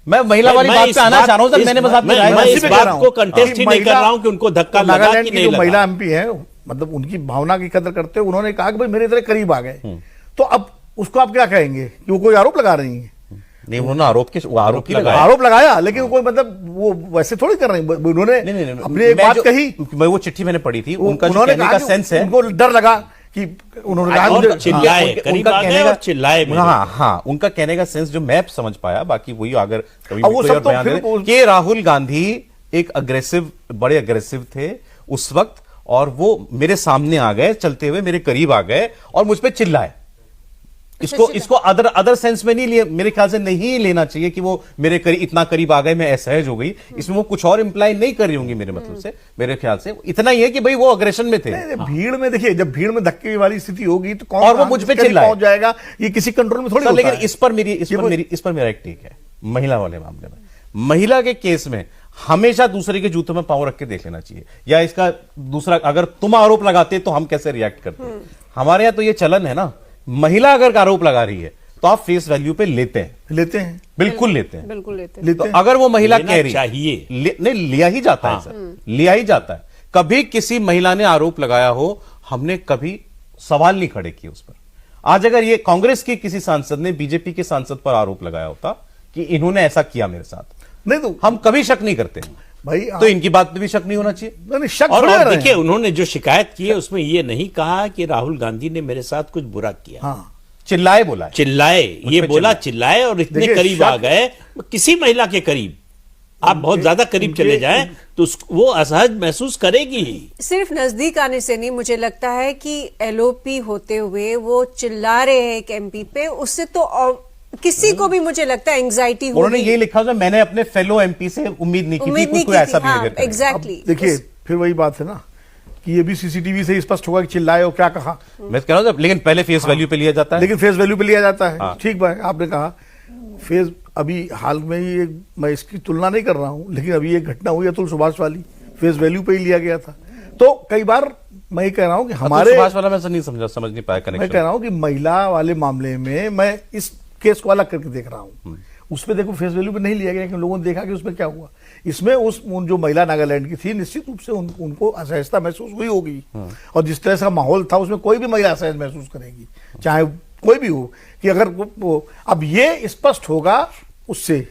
मैं महिला वाली मैं बात इस पे आना बात- चाह रहा हूं सर, इस- मैंने बस आपको मैं राय इस इसी पे बात कह रहा हूं। को contest ही नहीं कर रहा हूं कि उनको धक्का लगा नागालैंड कि की नहीं जो लगा। महिला MP है, मतलब उनकी भावना की कदर करते हुए उन्होंने कहा कि भाई मेरे इतने करीब आ गए, तो अब उसको आप क्या कहेंगे कि वो कोई आरोप लगा रही हैं? नहीं उन्होंने आरोप ही लगाया। आरोप लगाया, लेकिन कोई मतलब वो वैसे थोड़ी कर रही हैं। उन्होंने नहीं अपनी एक बात कही, मैं वो चिट्ठी मैंने पढ़ी थी, उनका जो उन्होंने कहने कहा का कि सेंस है, उनको डर लगा कि उन्होंने कहा और मुझे- चिल्लाए, उनके- करीब उनका आ गए कहने और का- चिल्लाए मेरे। हाँ उनका कहने का सेंस जो मैं समझ पाया, बाकी वही अगर कभी अब वो कोई सब और तो बयान फिर दे वो- कि राहुल गांधी एक बड़े अग्रेसिव थे उस वक्त, और वो मेरे सामने आ गए, चलते हुए मेरे करीब आ गए और मुझ पे चिल्लाए। इसको अदर सेंस में नहीं लिया, मेरे ख्याल से नहीं लेना चाहिए कि वो मेरे इतना करीब आ गए, मैं असहज हो गई। इसमें वो कुछ और इंप्लाई नहीं कर रही होंगी मेरे मतलब से। मेरे ख्याल से इतना ही है कि भाई वो अग्रेशन में थे। नहीं, भीड़ में देखिए, जब भीड़ में धक्के वाली स्थिति होगी तो कौन और वो कहां मुझ पे किसके चिल्लाए। पहुंच जाएगा, ये किसी कंट्रोल में थोड़ी सर, होता लेकिन है। इस पर मेरा एक टेक है महिला वाले मामले में। महिला के केस में हमेशा दूसरे के जूतों में पांव रख के देख लेना चाहिए, या इसका दूसरा, अगर तुम आरोप लगाते तो हम कैसे रिएक्ट करते। हमारे यहां तो ये चलन है ना, महिला अगर आरोप लगा रही है तो आप फेस वैल्यू पे लेते हैं, बिल्कुल लेते हैं। बिल्कुल लेते हैं। लेते तो हैं। अगर वो महिला लेना कह रही चाहिए। नहीं, लिया ही जाता है सर, लिया ही जाता है। कभी किसी महिला ने आरोप लगाया हो, हमने कभी सवाल नहीं खड़े किए उस पर। आज अगर ये कांग्रेस के किसी सांसद ने बीजेपी के सांसद पर आरोप लगाया होता कि इन्होंने ऐसा किया मेरे साथ, नहीं तो हम कभी शक नहीं करते। भाई तो इनकी बात पे भी शक नहीं होना चाहिए। नहीं, शक और थोड़ी कर रहे देखिए, हैं। उन्होंने जो शिकायत की है उसमें ये नहीं कहा कि राहुल गांधी ने मेरे साथ कुछ बुरा किया। हाँ, चिल्लाए बोला है। चिल्लाए, ये पे बोला चिल्लाए, और इतने देखिए, करीब आ शक- गए, किसी महिला के करीब आप बहुत ज्यादा करीब चले जाएं तो वो असहज महसूस करेगी ही। सिर्फ नजदीक आने से नहीं, मुझे लगता है कि LOP होते हुए वो चिल्ला रहे हैं एक MP पे, उससे तो किसी को भी मुझे लगता है एंग्जाइटी उन्होंने ये लिखा था, मैंने अपने फेलो एमपी से उम्मीद नहीं की थी कोई ऐसा बिहेवियर करेगा। एग्जैक्टली। देखिए फिर वही बात है ना कि ये भी सीसीटीवी से स्पष्ट होगा कि चिल्लाए और क्या कहा, मैं कह रहा हूं, लेकिन पहले फेस वैल्यू पे लिया जाता है। लेकिन फेस वैल्यू पे लिया जाता है। ठीक बात आपने कहा, फेस अभी हाल में ही मैं इसकी तुलना नहीं कर रहा हूं, लेकिन अभी एक घटना हुई अतुल सुभाष वाली, फेस वैल्यू पे ही लिया गया था। तो कई बार मैं ये कह रहा हूं कि हमारे सुभाष वाला मैं नहीं समझ नहीं पाया मैं कनेक्शन। कह रहा हूं कि महिला वाले मामले में मैं इस केस को अलग करके देख रहा हूं। उसमें देखो फेस वैल्यू पे नहीं लिया गया, क्योंकि लोगों ने देखा कि उसमें क्या हुआ। इसमें उन जो महिला नागालैंड की थी, निश्चित रूप से उनको असहजता महसूस हुई होगी, और जिस तरह से माहौल था उसमें कोई भी महिला असहज महसूस करेगी, चाहे कोई भी हो। कि अगर अब ये स्पष्ट होगा उससे,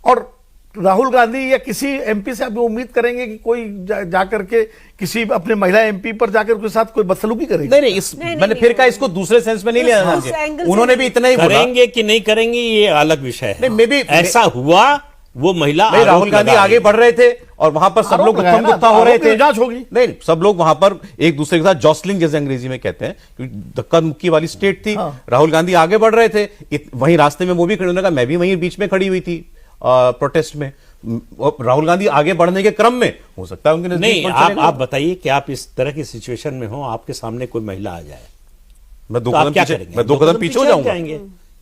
और राहुल गांधी या किसी एमपी से आप उम्मीद करेंगे कि कोई जाकर के किसी अपने महिला एमपी पर जाकर उसके साथ कोई बदसलूकी करेगी? नहीं, मैंने फिर कहा इसको दूसरे सेंस में नहीं लिया जाना चाहिए। उन्होंने भी इतना ही बोला। करेंगे कि नहीं करेंगे ये अलग विषय है। नहीं, ऐसा हुआ, वो महिला राहुल गांधी आगे बढ़ रहे थे और वहां पर सब लोग उत्तम गुप्ता हो रहे थे, जांच होगी। नहीं, सब लोग वहां पर एक दूसरे के साथ जॉसलिंग जैसे अंग्रेजी में कहते हैं, क्योंकि धक्का मुक्की वाली स्टेट थी। राहुल गांधी आगे बढ़ रहे थे, वहीं रास्ते में वो भी खड़े होने का, मैं भी वहीं बीच में खड़ी हुई थी प्रोटेस्ट में। राहुल गांधी आगे बढ़ने के क्रम में हो सकता है उनके नहीं। आप बताइए कि आप इस तरह की सिचुएशन में हो, आपके सामने कोई महिला आ जाए, मैं 2 कदम पीछे हो जाऊंगा,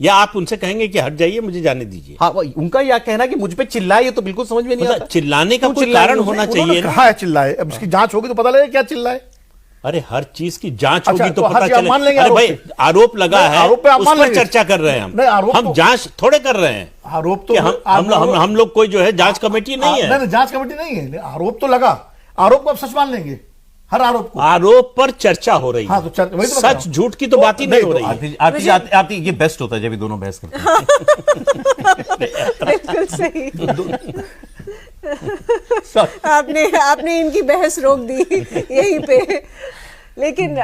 या आप उनसे कहेंगे कि हट जाइए, मुझे जाने दीजिए? हाँ, उनका यह कहना कि मुझ पे चिल्लाए, ये तो बिल्कुल समझ में नहीं आता। चिल्लाने का कोई कारण होना चाहिए। कहा है चिल्लाए, अब इसकी जांच होगी तो पता लगेगा क्या चिल्लाए। अरे हर चीज की जांच अच्छा, होगी तो तो पता हाँ, मान लेंगे चले। अरे भाई आरोप पे। आरोप लगा नहीं, है, आरोप पे आप उस मान पर लेंगे। चर्चा कर रहे हैं नहीं, आरोप हम तो- जांच थोड़े कर रहे हैं। आरोप तो हम लोग कोई जो है जांच कमेटी नहीं है। नहीं, जांच कमेटी नहीं है, आरोप तो लगा। आरोप को आप सच मान लेंगे, हर आरोप को। आरोप पर चर्चा हो रही हाँ, है। तो वही तो बता रहा सच हूं। झूठ की तो बात ही नहीं हो रही है। आती ये बेस्ट होता है जब ये दोनों बहस करते हैं। बिल्कुल सही। आपने इनकी बहस रोक दी यहीं पे। लेकिन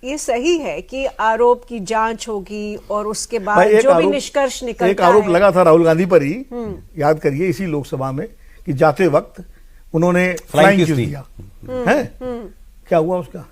ये सही है कि आरोप की जांच होगी और उसके बाद जो भी निष्कर्ष निकलता है। एक आरोप लगा था राहुल गांधी पर ही, याद करिए, इसी लोकसभा में, कि जाते वक्त उन्होंने फ्लाइंग किस दिया है। क्या हुआ उसका?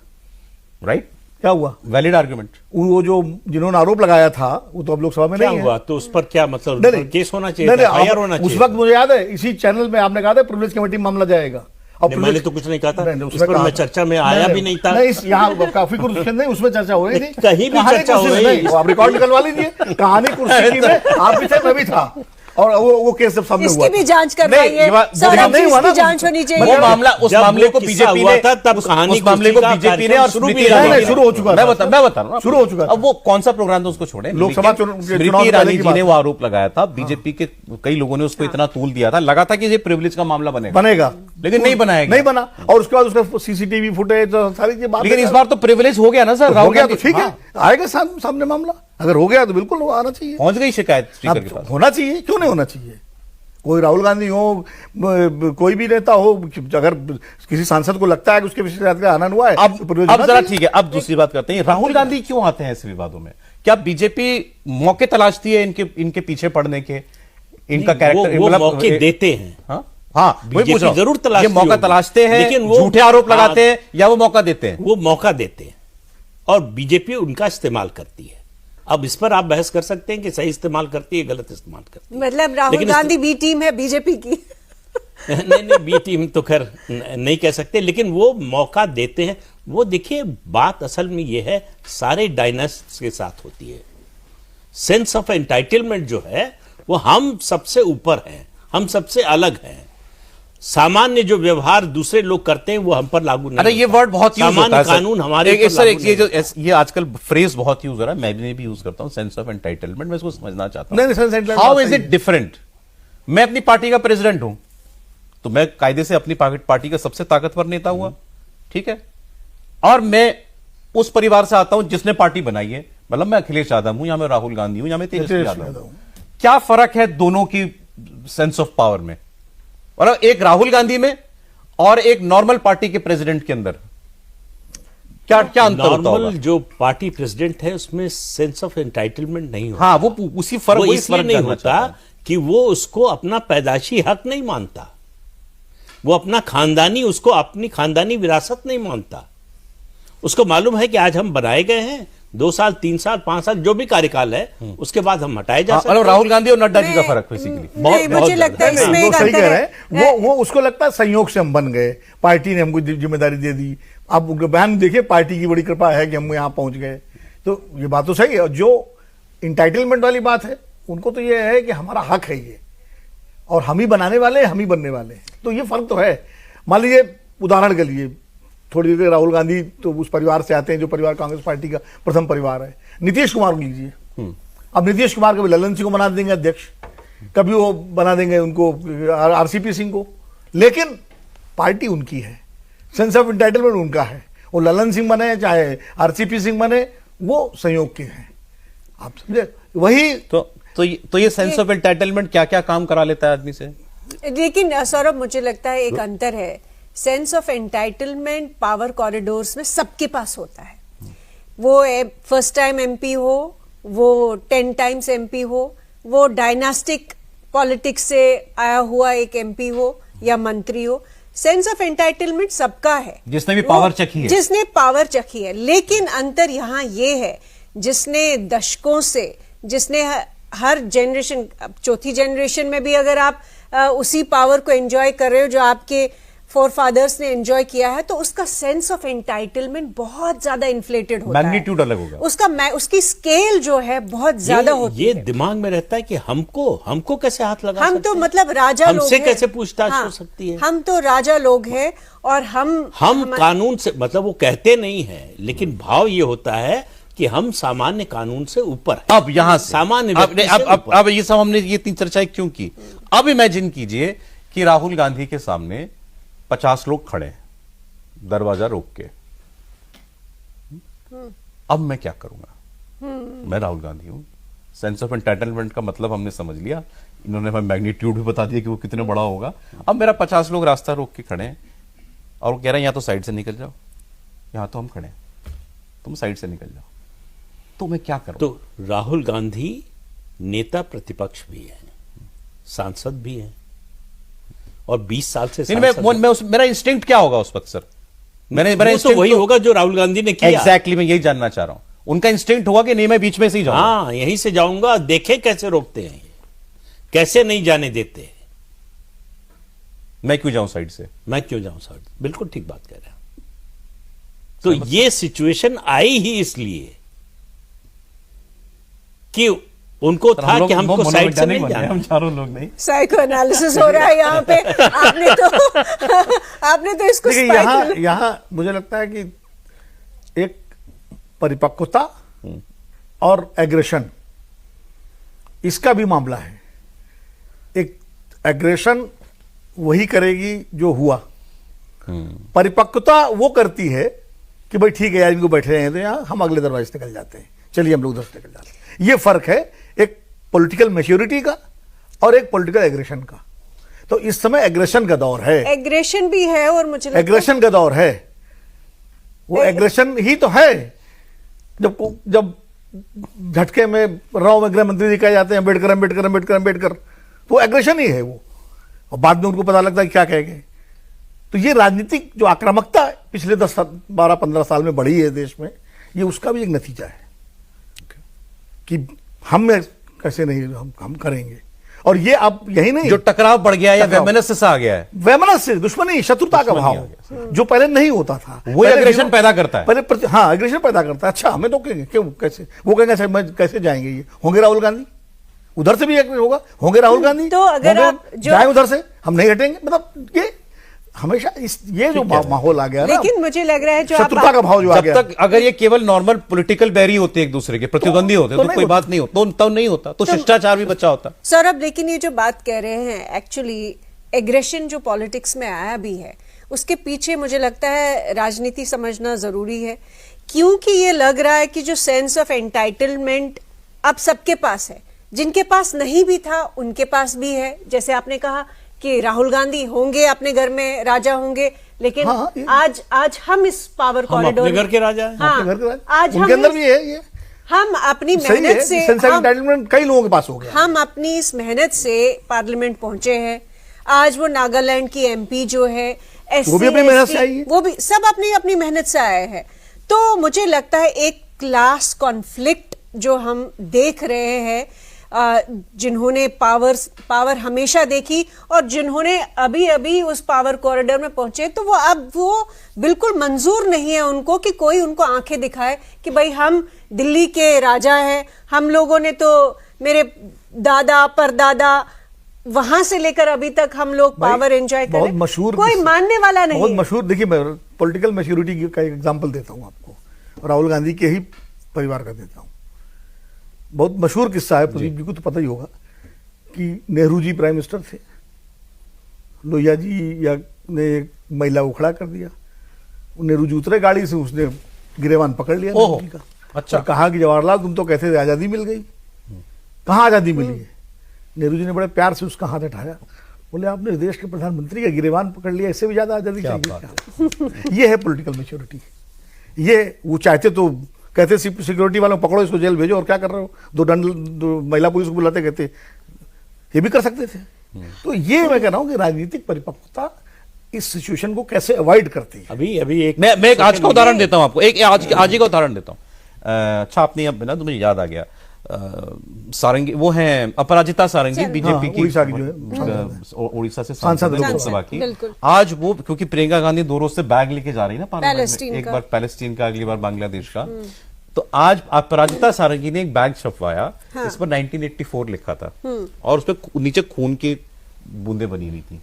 राइट, क्या हुआ? Valid argument. वो जो जिन्होंने आरोप लगाया था वो तो अब लोकसभा में क्या नहीं हुआ है। तो उस पर क्या मतलब नहीं, नहीं, केस होना चाहिए, नहीं, एफआईआर होना उस चाहिए। वक्त मुझे याद है इसी चैनल में आपने कहा था प्रिविलेज कमेटी में मामला जाएगा। नहीं, मैंने तो कुछ नहीं कहा था, इस पर मैं चर्चा में आया भी नहीं था। नहीं, यहाँ काफी कुर्सी नहीं, उसमें चर्चा हो रही थी, कहीं भी चर्चा हो रही है। आप रिकॉर्ड निकलवा लीजिए, कहानी कुर्सी की में आप भी थे, मैं भी था, और वो केस जब सामने हुआ, इसकी भी जांच करवाइए, सारा चीज की जांच होनी चाहिए। वो मामला, उस मामले को बीजेपी ने, तब कहानी उस मामले को बीजेपी ने और स्मृति ईरानी, शुरू हो चुका था। मैं बता रहा हूँ, शुरू हो चुका था। अब वो कौन सा प्रोग्राम था उसको छोड़े, लोकसभा स्मृति ईरानी जी ने वो आरोप लगाया था, बीजेपी के कई लोगों ने उसको इतना तूल दिया था, लगा था कि ये प्रिविलेज का मामला बनेगा, लेकिन नहीं बनाया, नहीं बना। और उसके बाद उसका सीसीटीवी फुटेज सारी चीजें, लेकिन इस बार तो प्रिविलेज हो गया ना सर, हो गया तो ठीक है, आएगा सामने मामला। अगर हो गया तो बिल्कुल आना चाहिए, पहुंच गई शिकायत स्पीकर के पास, होना चाहिए, क्यों नहीं होना चाहिए। कोई राहुल गांधी हो, कोई भी नेता हो, अगर किसी सांसद को लगता है कि उसके विषय में आनंद हुआ है, अब जरा ठीक है, अब दूसरी बात करते हैं, राहुल गांधी क्यों आते हैं ऐसे विवादों में? क्या बीजेपी मौके तलाशती है इनके पीछे पड़ने के, इनका कैरेक्टर, वो मौके देते हैं। हाँ, बीजेपी जरूर तलाशती है, मौका तलाशते हैं, लेकिन झूठे आरोप लगाते हैं या वो मौका देते हैं? वो मौका देते हैं और बीजेपी उनका इस्तेमाल करती है। अब इस पर आप बहस कर सकते हैं कि सही इस्तेमाल करती है, गलत इस्तेमाल करती है। मतलब राहुल गांधी बी टीम है बीजेपी की। नहीं, बी टीम तो खैर नहीं कह सकते, लेकिन वो मौका देते हैं। वो देखिए, बात असल में ये है, सारे डायनास्ट्स के साथ होती है। सेंस ऑफ एंटाइटलमेंट जो है वो हम सबसे ऊपर हैं, हम सबसे अलग हैं। सामान्य जो व्यवहार दूसरे लोग करते हैं वो हम पर लागू नहीं। अरे ये वर्ड बहुत यूज होता है, कानून हमारे ये आजकल फ्रेज बहुत यूज हो रहा है, मैं भी यूज करता हूं, सेंस ऑफ एंटाइटलमेंट। मैं इसको समझना चाहता हूं, हाउ इज इट डिफरेंट? मैं अपनी पार्टी का प्रेसिडेंट हूं, तो मैं कायदे से अपनी पार्टी का सबसे ताकतवर नेता हुआ, ठीक है, और मैं उस परिवार से आता हूं जिसने पार्टी बनाई है, मतलब मैं अखिलेश यादव हूं या मैं राहुल गांधी हूं या मैं तेजस्वी यादव हूं। क्या फर्क है दोनों की सेंस ऑफ पावर में, और एक राहुल गांधी में और एक नॉर्मल पार्टी के प्रेसिडेंट के अंदर क्या अंतर होता होगा? नॉर्मल जो पार्टी प्रेसिडेंट है उसमें सेंस ऑफ एंटाइटलमेंट नहीं होता। हाँ, वो उसी फर्क, वो इसलिए नहीं होता कि वो उसको अपना पैदाशी हक नहीं मानता, वो उसको अपनी खानदानी विरासत नहीं मानता। उसको मालूम है कि आज हम बनाए गए हैं, 2 साल 3 साल 5 साल जो भी कार्यकाल है उसके बाद हम हटाए जा सकते मतलब राहुल गांधी और नड्डा जी का फर्क बेसिकली नहीं, मुझे लगता है इसमें वो एक सही अंतर कह रहे है। हैं। वो उसको लगता है संयोग से हम बन गए, पार्टी ने हमको जिम्मेदारी दे दी। अब उनके बयान देखिए, पार्टी की बड़ी कृपा है कि हम यहाँ पहुंच गए। तो ये बात तो सही है। जो इंटाइटलमेंट वाली बात है, उनको तो ये है कि हमारा हक है ये, और हम ही बनाने वाले हैं, हम ही बनने वाले हैं। तो ये फर्क तो है। मान लीजिए उदाहरण के लिए, थोड़ी देर राहुल गांधी तो उस परिवार से आते हैं जो परिवार कांग्रेस पार्टी का प्रथम परिवार है। नीतीश कुमार को लीजिए, अब नीतीश कुमार कभी ललन सिंह को बना देंगे अध्यक्ष, कभी वो बना देंगे उनको आरसीपी सिंह को, लेकिन पार्टी उनकी है, सेंस ऑफ इंटाइटलमेंट उनका है। वो ललन सिंह बने चाहे आरसीपी सिंह बने, वो संयोग के हैं। आप समझे? वही तो ये सेंस ऑफ एंटाइटलमेंट क्या क्या काम करा लेता है आदमी से। लेकिन सौरभ, मुझे लगता है एक अंतर है। Sense of entitlement power corridors में सबके पास होता है। वो फर्स्ट टाइम एमपी हो, वो 10 टाइम्स एमपी हो, वो डायनास्टिक पॉलिटिक्स से आया हुआ एक एमपी हो या मंत्री हो, सेंस ऑफ एंटाइटलमेंट सबका है, जिसने भी पावर चखी है। जिसने पावर चखी है। लेकिन अंतर यहाँ ये है, जिसने दशकों से, जिसने हर जनरेशन, चौथी जनरेशन में भी अगर आप उसी पावर को एंजॉय कर रहे हो जो आपके फोर फादर्स ने एंजॉय किया है, तो उसका सेंस ऑफ एंटाइटलमेंट बहुत ज्यादा इन्फ्लेटेड होता है। मैग्नीट्यूड अलग होगा, उसकी स्केल जो है बहुत ज्यादा होती ये है। दिमाग में रहता है कि हमको कैसे हाथ लगा हम सकते तो हैं? मतलब राजा लोग हमसे हैं। कैसे पूछताछ हाँ, हो सकती है? हम तो राजा लोग हैं, और हम कानून से, मतलब वो कहते नहीं है, लेकिन भाव ये होता है कि हम सामान्य कानून से ऊपर हैं। अब यहां से सामान्य अब व्यक्ति से ऊपर। अब ये सब हमने ये 3 चर्चाएं क्यों की। अब इमेजिन कीजिए कि राहुल गांधी के सामने 50 लोग खड़े हैं दरवाजा रोक के। अब मैं क्या करूंगा? मैं राहुल गांधी हूं। सेंस ऑफ एंटाइटलमेंट का मतलब हमने समझ लिया, इन्होंने हमें मैग्नीट्यूड भी बता दिया कि वो कितने बड़ा होगा। अब मेरा 50 लोग रास्ता रोक के खड़े हैं और वो कह रहे हैं या तो साइड से निकल जाओ, यहां तो हम खड़े हैं, तुम साइड से निकल जाओ। तो मैं क्या करूं? तो राहुल गांधी नेता प्रतिपक्ष भी है, सांसद भी है, और 20 साल से सांसद हैं। मेरा इंस्टिंक्ट क्या होगा उस वक्त सर? मेरा वो तो instinct वही होगा जो राहुल गांधी ने किया। एग्जैक्टली मैं यही जानना चाह रहा हूं। उनका इंस्टिंक्ट होगा कि नहीं मैं बीच में से ही जाऊंगा। हाँ, यहीं से जाऊंगा, देखे कैसे रोकते हैं, कैसे नहीं जाने देते। मैं क्यों जाऊं साइड से? मैं क्यों जाऊं साइड? बिल्कुल ठीक बात कह रहे हैं। तो ये सिचुएशन आई ही इसलिए कि उनको था कि हमको साइड से नहीं जाना। हम चारों लोग नहीं। साइको एनालिसिस हो रहा है यहाँ पे। आपने तो इसको देखिए, यहाँ मुझे लगता है कि एक परिपक्वता और एग्रेशन, इसका भी मामला है। एक एग्रेशन वही करेगी जो हुआ, परिपक्वता वो करती है कि भाई ठीक है यार, इनको बैठे हैं तो यहाँ हम अगले दरवाजे से निकल जाते हैं, चलिए हम लोग उधर से निकल जाते हैं। ये फर्क है एक पॉलिटिकल मैच्योरिटी का और एक पॉलिटिकल एग्रेशन का। तो इस समय एग्रेशन का दौर है, एग्रेशन भी है, और मुझे लगता है एग्रेशन का दौर है। वो एग्रेशन ही तो है जब झटके में राव में गृह मंत्री जी कह जाते हैं अम्बेडकर अम्बेडकर अम्बेडकर अम्बेडकर, तो एग्रेशन ही है वो, और बाद में उनको पता लगता है क्या कह गए। तो ये राजनीतिक जो आक्रामकता पिछले 10, 12, 15 साल में बढ़ी है देश में, ये उसका भी एक नतीजा है कि हम कैसे नहीं हम करेंगे। और ये अब यही नहीं, जो टकराव बढ़ गया है या वैमनस्य से आ गया है, वैमनस्य, दुश्मनी, शत्रुता का भाव जो पहले नहीं होता था, वो एग्रेशन पैदा करता है। पहले हाँ, एग्रेशन पैदा करता है। अच्छा, हमें तो कहेंगे क्यों, कैसे वो कहेंगे अच्छा मैं कैसे जाएंगे, ये होंगे राहुल गांधी, उधर से भी एक होगा, होंगे राहुल गांधी, तो अगर आप जाए उधर से हम नहीं हटेंगे। मतलब ये हमेशा ये जो माहौल आ गया, लेकिन मुझे लग रहा है जो शत्रुता का भाव जो आ जब गया, तक अगर ये केवल नॉर्मल पॉलिटिकल बैरी होते एक दूसरे के प्रतिद्वंदी होते तो कोई बात नहीं होता, तो नहीं होता, तो शिष्टाचार भी बचा होता। सौरभ, लेकिन ये जो बात कह रहे हैं, एक्चुअली एग्रेशन जो पॉलिटिक्स में आया भी है, उसके पीछे मुझे लगता है राजनीति समझना जरूरी है, क्योंकि ये लग रहा है कि जो सेंस ऑफ एंटाइटलमेंट अब सबके पास है, जिनके पास नहीं भी था उनके पास भी है। जैसे आपने कहा कि राहुल गांधी होंगे अपने घर में राजा होंगे, लेकिन आज हम इस पावर कॉरिडोर, अपने घर के राजा हैं। अपने घर के राजा, आज उनके अंदर भी है ये, हम अपनी मेहनत से, सेंस ऑफ एंटाइटलमेंट कई लोगों के पास हो गया, हम अपनी इस मेहनत से पार्लियामेंट पहुंचे हैं। आज वो नागालैंड की एमपी जो है, वो भी अपनी मेहनत से आई है, वो भी सब अपनी अपनी मेहनत से आए हैं। तो मुझे लगता है एक क्लास कॉन्फ्लिक्ट जो हम देख रहे हैं, जिन्होंने पावर हमेशा देखी और जिन्होंने अभी अभी उस पावर कॉरिडोर में पहुंचे, तो वो बिल्कुल मंजूर नहीं है उनको कि कोई उनको आंखें दिखाए कि भाई हम दिल्ली के राजा हैं, हम लोगों ने तो, मेरे दादा परदादा वहां से लेकर अभी तक हम लोग पावर एंजॉय बहुत करें, मशहूर कोई मानने वाला नहीं बहुत है। मशहूर, देखिए मैं पॉलिटिकल मैच्योरिटी का एक एग्जांपल देता हूं आपको, राहुल गांधी के ही परिवार का देता हूं। बहुत मशहूर किस्सा है, प्रदीप जी को तो पता ही होगा कि नेहरू जी प्राइम मिनिस्टर थे, लोहिया जी ने एक महिला को खड़ा कर दिया, नेहरू जी उतरे गाड़ी से, उसने गिरेबान पकड़ लिया नेहरू जी का। अच्छा। और कहा कि जवाहरलाल तुम तो कहते थे आजादी मिल गई, कहाँ आजादी मिली है? नेहरू जी ने बड़े प्यार से उसका हाथ उठाया, बोले आपने देश के प्रधानमंत्री का गिरेबान पकड़ लिया, इससे भी ज्यादा आजादी चाहिए क्या? ये है पॉलिटिकल मैच्योरिटी। ये वो चाहते तो कहते सिक्योरिटी वालों को पकड़ो, इसको जेल भेजो, और क्या कर रहे हो, दो महिला पुलिस को बुलाते, कहते ये भी कर सकते थे। तो ये मैं कह रहा हूं कि राजनीतिक परिपक्वता इस सिचुएशन को कैसे अवॉइड करती है। अभी एक मैं एक आज का उदाहरण देता हूं आपको, एक आज ही का उदाहरण देता हूं। अच्छा, आपने अब ना, तो मुझे याद आ गया, सारंगी, वो हैं अपराजिता सारंगी, बीजेपी की, उड़ीसा की जो है उड़ीसा से सांसद है, लोकसभा की। बिल्कुल। आज वो, क्योंकि प्रियंका गांधी 2 रोज से बैग लेके जा रही है ना पार्लियामेंट में, पैलेस्टीन एक का। बार पैलेस्टीन का, अगली बार बांग्लादेश का, तो आज अपराजिता सारंगी ने एक बैग छपवाया, इस पर 1984 लिखा था और उस पर नीचे खून की बूंदे बनी हुई थी,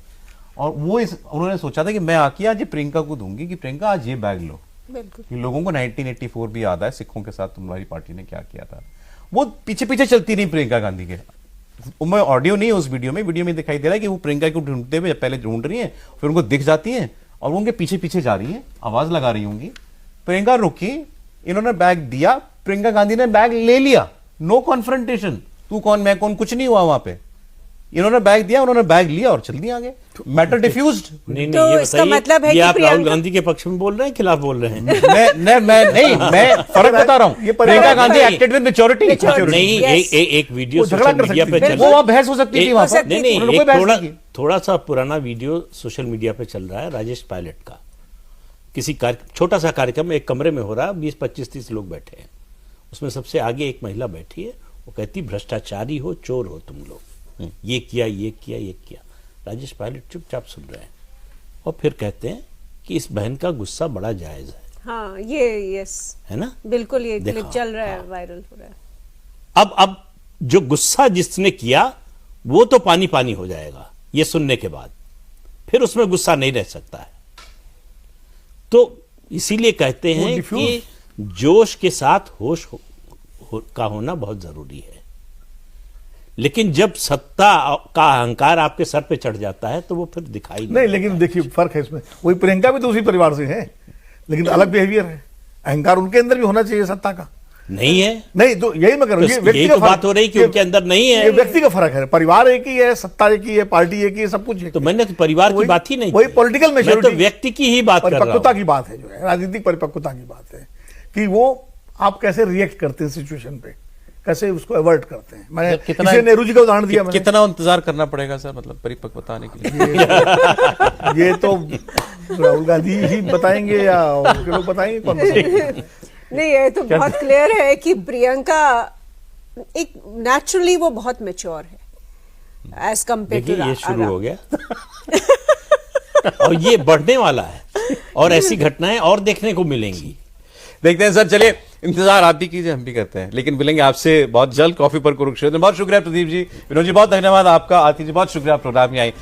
और वो उन्होंने सोचा था कि मैं आके आज ये प्रियंका को दूंगी कि प्रियंका आज ये बैग लो, बिल्कुल। कि लोगों को 1984 भी याद है, सिखों के साथ तुम्हारी पार्टी ने क्या किया था। वो पीछे पीछे चलती रही प्रियंका गांधी के। मैं ऑडियो नहीं है उस वीडियो में दिखाई दे रहा है कि वो प्रियंका को ढूंढते हुए पहले ढूंढ रही हैं, फिर उनको दिख जाती हैं और वो उनके पीछे पीछे जा रही हैं, आवाज लगा रही होंगी। प्रियंका रुकी, इन्होंने बैग दिया, प्रियंका गांधी ने बैग ले लिया, नो कॉन्फ्रंटेशन, तू कौन मैं कौन, कुछ नहीं हुआ वहां पे। इन्होंने बैग दिया, उन्होंने बैग लिया और चल दिया आगे, मैटर डिफ्यूज्ड। नहीं, तो ये इसका बताइए, मतलब है ये कि आप राहुल प्रियंका- गांधी के पक्ष में बोल रहे हैं, खिलाफ बोल रहे हैं? मैं फर्क बता रहा हूं। ये प्रियंका गांधी नहीं। Acted with maturity. नहीं, Yes. एक वीडियो वो झगड़ा सोशल कर मीडिया सकती पे थी। चल वो वहां बहस हो सकती थी वहां पर। नहीं नहीं, उन्होंने एक कोई बहस नहीं की। थोड़ा सा पुराना वीडियो सोशल मीडिया पे चल रहा है, राजेश पायलट का, किसी छोटा सा कार्यक्रम में एक कमरे में हो रहा है, 20-25-30 लोग बैठे हैं, उसमें सबसे आगे एक महिला बैठी है, वो कहती भ्रष्टाचारी हो, चोर हो तुम लोग, ये किया ये किया ये किया। राजेश पायलट चुपचाप सुन रहे हैं और फिर कहते हैं कि इस बहन का गुस्सा बड़ा जायज है। हाँ, ये यस, है ना? बिल्कुल, ये क्लिप देखा, चल रहा है, हाँ। वायरल हो रहा है। अब जो गुस्सा जिसने किया वो तो पानी पानी हो जाएगा ये सुनने के बाद, फिर उसमें गुस्सा नहीं रह सकता है। तो इसीलिए कहते हैं कि जोश के साथ होश का होना बहुत जरूरी है, लेकिन जब सत्ता का अहंकार आपके सर पे चढ़ जाता है तो वो फिर दिखाई नहीं, लेकिन देखिए फर्क है इसमें, वही प्रियंका भी तो उसी परिवार से है, लेकिन अलग बिहेवियर है। अहंकार उनके अंदर भी होना चाहिए सत्ता का, नहीं है। नहीं तो यही मैं कर रहा हूं, तो यही तो बात हो रही कि उनके अंदर नहीं है। ये व्यक्ति का फर्क है, परिवार एक ही है, सत्ता एक ही है, पार्टी एक ही है, सब कुछ एक तो ही मैंने तो परिवार की बात ही नहीं वही की। पॉलिटिकल मैं तो मैच्योरिटी, व्यक्ति की ही बात कर रहा परिपक्वता हूं। की बात है, जो है राजनीतिक परिपक्वता की बात है कि वो आप कैसे रिएक्ट करते हैं सिचुएशन पे, कैसे उसको अवॉइड करते हैं। मैंने इसे नेहरू जी का उदाहरण दिया मैंने। कितना इंतजार करना पड़ेगा सर, मतलब परिपक्वता आने के लिए? ये तो राहुल गांधी ही बताएंगे या उनके लोग बताएंगे, कौन बताएंगे? नहीं, ये तो बहुत क्लियर है कि प्रियंका एक नेचुरली वो बहुत मैच्योर है एज कंपेयर टू देखिए ये शुरू हो गया और ये बढ़ने वाला है और ऐसी घटनाएं और देखने को मिलेंगी। देखते हैं सर, चलिए इंतजार आप भी कीजिए, हम भी करते हैं, लेकिन मिलेंगे आपसे बहुत जल्द कॉफी पर कुरुक्षेत्र में। बहुत शुक्रिया प्रदीप जी, विनोद जी बहुत धन्यवाद आपका, आरती जी बहुत शुक्रिया प्रोग्राम में आई।